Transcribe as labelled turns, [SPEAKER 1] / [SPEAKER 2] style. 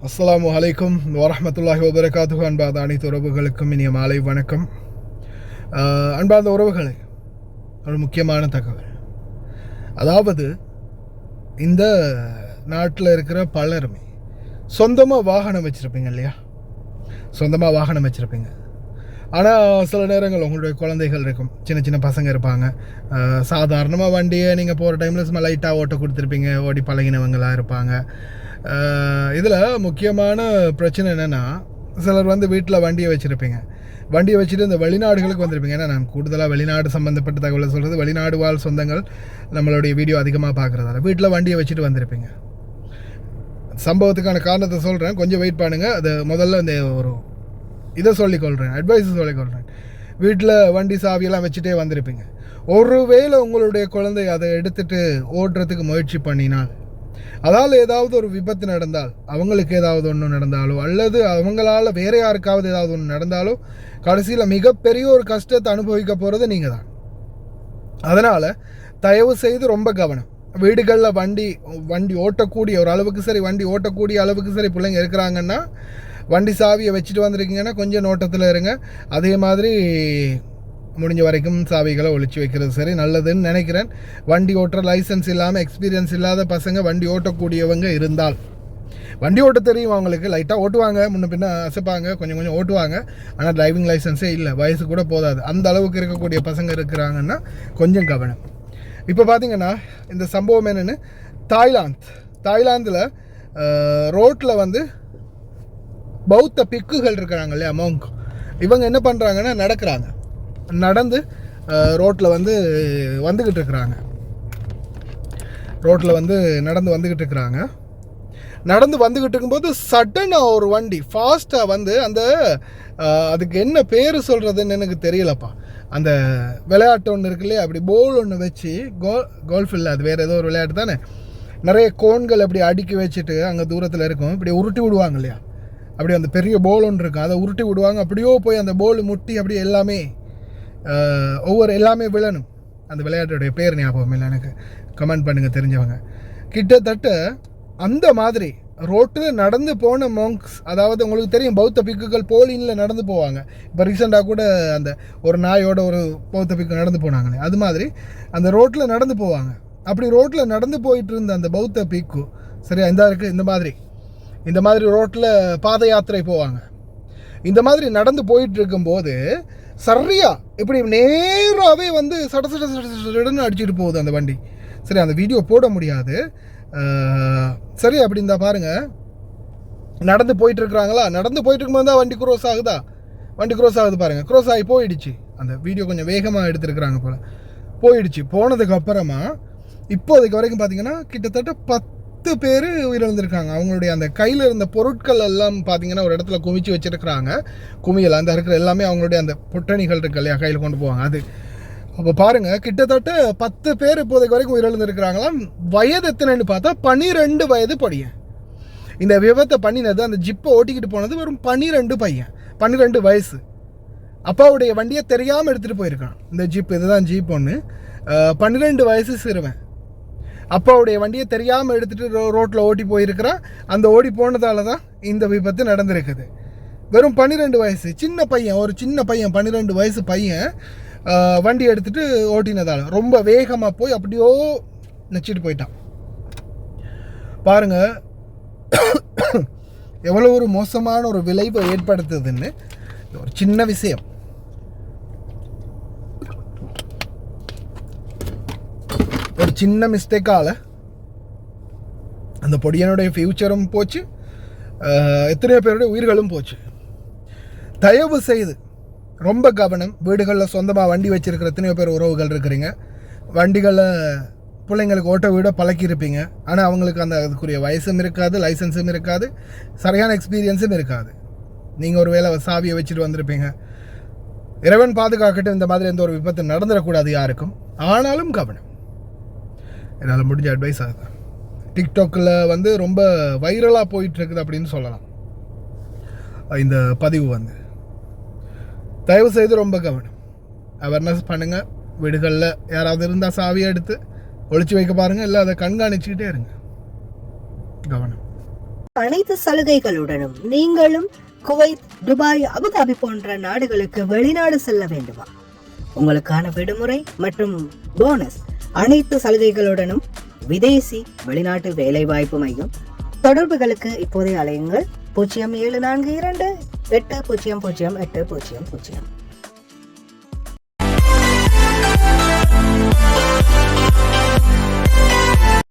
[SPEAKER 1] அஸ்ஸலாமு அலைக்கும் வரஹ்மத்துல்லாஹி வபரகாத்துஹு. அன்பார்ந்த அனைத்து உறவுகளுக்கும் இனிய மாலை வணக்கம். அன்பார்ந்த உறவுகளே, ஒரு முக்கியமான தகவல். அதாவது இந்த நாட்டில் இருக்கிற பலருமே சொந்தமாக வாகனம் வச்சுருப்பீங்க இல்லையா? சொந்தமாக வாகனம் வச்சுருப்பீங்க. ஆனால் சில நேரங்கள் உங்களுடைய குழந்தைகள் இருக்கும், சின்ன சின்ன பசங்க இருப்பாங்க. சாதாரணமாக வண்டியை நீங்கள் போகிற டைமில் சும்மா லைட்டாக ஓட்ட கொடுத்துருப்பீங்க, ஓடி பழகினவங்களாக இருப்பாங்க. இதில் முக்கியமான பிரச்சனை என்னென்னா, சிலர் வந்து வீட்டில் வண்டியை வச்சுருப்பீங்க. வண்டியை வச்சுட்டு இந்த வெளிநாடுகளுக்கு வந்திருப்பீங்க. ஏன்னா நான் கூடுதலாக வெளிநாடு சம்மந்தப்பட்ட தகவலை சொல்கிறது, வெளிநாடு வாழ் சொந்தங்கள் நம்மளுடைய வீடியோ அதிகமாக பார்க்குறதால வீட்டில் வண்டியை வச்சுட்டு வந்திருப்பீங்க. சம்பவத்துக்கான காரணத்தை சொல்கிறேன், கொஞ்சம் வெயிட் பண்ணுங்கள். அது முதல்ல இந்த ஒரு இதை சொல்லிக்கொள்கிறேன், அட்வைஸ் சொல்லிக்கொள்கிறேன். வீட்டில் வண்டி சாவியெல்லாம் வச்சுட்டே வந்திருப்பீங்க. ஒருவேளை உங்களுடைய குழந்தை அதை எடுத்துகிட்டு ஓடுறதுக்கு முயற்சி பண்ணினால், அதால் ஏதாவது ஒரு விபத்து நடந்தால், அவங்களுக்கு ஏதாவது ஒன்று நடந்தாலோ அல்லது அவங்களால் வேறு யாருக்காவது ஏதாவது ஒன்று நடந்தாலோ கடைசியில் மிகப்பெரிய ஒரு கஷ்டத்தை அனுபவிக்க போகிறது நீங்கள் தான். அதனால் தயவு செய்து ரொம்ப கவனம். வீடுகளில் வண்டி ஓட்டக்கூடிய ஒரு அளவுக்கு சரி, வண்டி ஓட்டக்கூடிய அளவுக்கு சரி பிள்ளைங்க இருக்கிறாங்கன்னா, வண்டி சாவியை வச்சுட்டு வந்திருக்கீங்கன்னா கொஞ்சம் நோட்டத்தில் இருங்க. அதே மாதிரி முடிஞ்ச வரைக்கும் சாவிகளை ஒழிச்சு வைக்கிறது சரி, நல்லதுன்னு நினைக்கிறேன். வண்டி ஓட்டுற லைசன்ஸ் இல்லாமல், எக்ஸ்பீரியன்ஸ் இல்லாத பசங்க வண்டி ஓட்டக்கூடியவங்க இருந்தால், வண்டி ஓட்ட தெரியும் அவங்களுக்கு, லைட்டாக ஓட்டுவாங்க, முன்ன பின்ன அசைப்பாங்க, கொஞ்சம் கொஞ்சம் ஓட்டுவாங்க, ஆனால் டிரைவிங் லைசன்ஸே இல்லை, வயசு கூட போதாது, அந்த அளவுக்கு இருக்கக்கூடிய பசங்க இருக்கிறாங்கன்னா கொஞ்சம் கவனம். இப்போ பார்த்தீங்கன்னா இந்த சம்பவம் என்னென்னு, தாய்லாந்தில் ரோட்டில் வந்து பௌத்த பிக்குகள் இருக்கிறாங்க இல்லையா, மோங்க், இவங்க என்ன பண்ணுறாங்கன்னா நடந்து ரோட்டில் வந்துக்கிட்டு இருக்கிறாங்க. நடந்து வந்துக்கிட்டு இருக்கும்போது சடனாக ஒரு வண்டி ஃபாஸ்ட்டாக வந்து அதுக்கு என்ன பேர் சொல்கிறதுன்னு எனக்கு தெரியலப்பா. அந்த விளையாட்டு ஒன்று இருக்கு இல்லையா, அப்படி போல் ஒன்று வச்சு, கோல்ஃப் இல்லை, அது வேறு ஏதோ ஒரு விளையாட்டு தானே, நிறைய கோன்கள் அப்படி அடுக்கி வச்சுட்டு அங்கே தூரத்தில் இருக்கும், இப்படி உருட்டி விடுவாங்க இல்லையா, அப்படி அந்த பெரிய போல் ஒன்று இருக்கும், அதை உருட்டி விடுவாங்க. அப்படியோ போய் அந்த போல் முட்டி அப்படியே எல்லாமே விழணும். அந்த விளையாட்டுடைய பேர் ஞாபகம் இல்லை எனக்கு, கமெண்ட் பண்ணுங்கள் தெரிஞ்சவங்க. கிட்டத்தட்ட அந்த மாதிரி ரோட்டில் நடந்து போன மோங்க்ஸ், அதாவது உங்களுக்கு தெரியும் பௌத்த பிக்குகள் போலினில் நடந்து போவாங்க. இப்போ ரீசெண்டாக கூட அந்த ஒரு நாயோட ஒரு பௌத்த பிக்கு நடந்து போனாங்களே, அது மாதிரி அந்த ரோட்டில் நடந்து போவாங்க. அப்படி ரோட்டில் நடந்து போயிட்டு இருந்த அந்த பௌத்த பிக்கு சரியா இந்த மாதிரி ரோட்டில் பாத யாத்திரை போவாங்க. இந்த மாதிரி நடந்து போயிட்டு இருக்கும்போது சரியா இப்படி நேராகவே வந்து சடன்னு அடிச்சுட்டு போகுது அந்த வண்டி. சரி, அந்த வீடியோ போட முடியாது. சரி, அப்படி இருந்தால் பாருங்கள், நடந்து போயிட்டு இருக்கிறாங்களா, நடந்து போயிட்டு இருக்கும்போது தான் வண்டி க்ரோஸ் ஆகுது பாருங்கள். க்ரோஸ் ஆகி போயிடுச்சு. அந்த வீடியோ கொஞ்சம் வேகமாக எடுத்துருக்குறாங்க போல். போயிடுச்சு. போனதுக்கு அப்புறமா இப்போதைக்கு வரைக்கும் பார்த்தீங்கன்னா கிட்டத்தட்ட 10 பேர் உயிரிழந்திருக்காங்க. அவங்களுடைய அந்த கையில் இருந்த பொருட்கள் எல்லாம் பார்த்தீங்கன்னா ஒரு இடத்துல குவிச்சு வச்சுருக்கிறாங்க. குமியல் அந்த இருக்கிற எல்லாமே அவங்களுடைய அந்த பொட்டணிகள் இருக்கு இல்லையா, கையில் கொண்டு போவாங்க அது. அப்போ பாருங்கள், கிட்டத்தட்ட 10 பேர் இப்போதைக்கு வரைக்கும் உயிரிழந்திருக்கிறாங்களாம். வயது எத்தனைன்னு பார்த்தா 12 வயது பையன். இந்த விபத்தை பண்ணினது, அந்த ஜிப்பை ஓட்டிக்கிட்டு போனது வெறும் 12 வயசு. அப்பாவுடைய வண்டியை தெரியாமல் எடுத்துகிட்டு போயிருக்கான். இந்த ஜீப், இதுதான் ஜீப் ஒன்று, 12 வயசு சிறுவன் அப்பாவுடைய வண்டியை தெரியாமல் எடுத்துகிட்டு ரோட்டில் ஓட்டி போயிருக்கிறான். அந்த ஓடி போனதால தான் இந்த விபத்து நடந்திருக்குது. வெறும் 12 வயசு ஒரு சின்ன பையன் 12 வயசு பையன் வண்டி எடுத்துகிட்டு ஓட்டினதால் ரொம்ப வேகமாக போய் அப்படியோ நச்சிட்டு போயிட்டான். பாருங்கள் எவ்வளோ ஒரு மோசமான ஒரு விளைவை ஏற்படுத்துதுன்னு. ஒரு சின்ன விஷயம், ஒரு சின்ன மிஸ்டேக்கால் அந்த பொடியனுடைய ஃப்யூச்சரும் போச்சு, எத்தனையோ பேருடைய உயிர்களும் போச்சு. தயவு செய்து ரொம்ப கவனம். வீடுகளில் சொந்தமாக வண்டி வச்சுருக்கிற எத்தனையோ பேர் உறவுகள் இருக்கிறீங்க. வண்டிகளில் பிள்ளைங்களுக்கு ஓட்ட வீட பழக்கியிருப்பீங்க. ஆனால் அவங்களுக்கு அதுக்குரிய வயசும் இருக்காது, லைசன்ஸும் இருக்காது, சரியான எக்ஸ்பீரியன்ஸும் இருக்காது. நீங்கள் ஒரு வேளை சாவியை வச்சுட்டு வந்திருப்பீங்க. இறைவன் பாதுகாக்கட்டும், இந்த மாதிரி எந்த ஒரு விபத்து நடந்துடக்கூடாது யாருக்கும். ஆனாலும் கவனம். என்னால் முடிஞ்ச அட்வைஸ் ஆகுது. டிக்டாக்கில் ரொம்ப வைரலாக போயிட்டுருக்குது அப்படின்னு சொல்லலாம் இந்த பதிவு. தயவு செய்து ரொம்ப கவனம். அவேர்னஸ் பண்ணுங்கள். வீடுகளில் யாராவது இருந்தால் சாவியை எடுத்து ஒழிச்சு வைக்க பாருங்கள், இல்லை அதை கண்காணிச்சுக்கிட்டே இருங்க. கவனம்.
[SPEAKER 2] அனைத்து சலுகைகளுடனும் நீங்களும் குவைத், துபாய், அபுதாபி போன்ற நாடுகளுக்கு வெளிநாடு செல்ல வேண்டுமா? உங்களுக்கான விடுமுறை மற்றும் போனஸ் அனைத்து சலுகைகளுடனும் விதேசி வெளிநாட்டு வேலை வாய்ப்பு மையம். தொடர்புகளுக்கு இப்போதைய அலையுங்கள் 0742 800800.